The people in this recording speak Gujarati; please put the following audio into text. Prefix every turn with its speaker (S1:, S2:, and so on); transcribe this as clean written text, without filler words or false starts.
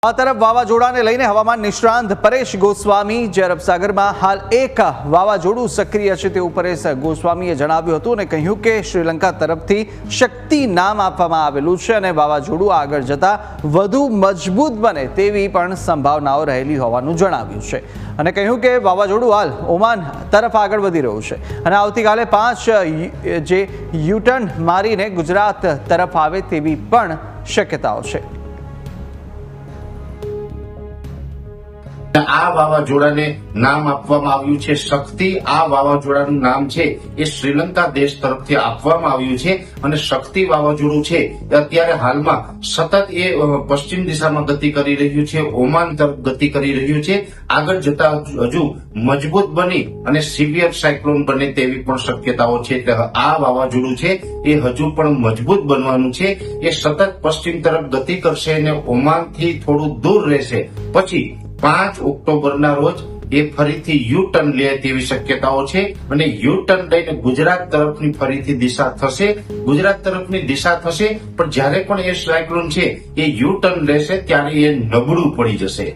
S1: આ તરફ વાવાઝોડાને લઈને હવામાન નિષ્ણાંત પરેશ ગોસ્વામી જે અરબ સાગરમાં હાલ એક વાવાઝોડું સક્રિય છે તેવું પરેશ ગોસ્વામીએ જણાવ્યું હતું અને કહ્યું કે શ્રીલંકા તરફથી શક્તિ નામ આપવામાં આવેલું છે અને વાવાઝોડું આગળ જતા વધુ મજબૂત બને તેવી પણ સંભાવનાઓ રહેલી હોવાનું જણાવ્યું છે અને કહ્યું કે વાવાઝોડું હાલ ઓમાન તરફ આગળ વધી રહ્યું છે અને આવતીકાલે 5 જે યુટર્ન મારીને ગુજરાત તરફ આવે તેવી પણ શક્યતાઓ છે।
S2: આ વાવાઝોડાને નામ આપવામાં આવ્યું છે શક્તિ। આ વાવાઝોડાનું નામ છે એ શ્રીલંકા દેશ તરફથી આપવામાં આવ્યું છે અને શક્તિ વાવાઝોડું છે અત્યારે હાલમાં સતત એ પશ્ચિમ દિશામાં ગતિ કરી રહ્યું છે, ઓમાન તરફ ગતિ કરી રહ્યું છે। આગળ જતા હજુ મજબૂત બની અને સિવિયર સાયક્લોન બને તેવી પણ શક્યતાઓ છે। આ વાવાઝોડું છે એ હજુ પણ મજબૂત બનવાનું છે। એ સતત પશ્ચિમ તરફ ગતિ કરશે અને ઓમાનથી થોડું દૂર રહેશે, પછી 5 ઓક્ટોબરના રોજ એ ફરીથી યુ ટર્ન લે તેવી શક્યતાઓ છે અને યુ ટર્ન લઈને ગુજરાત તરફની ફરીથી દિશા થશે, ગુજરાત તરફની દિશા થશે। પણ જ્યારે પણ એ સાયક્લોન છે એ યુ ટર્ન લેશે ત્યારે એ નબળું પડી જશે।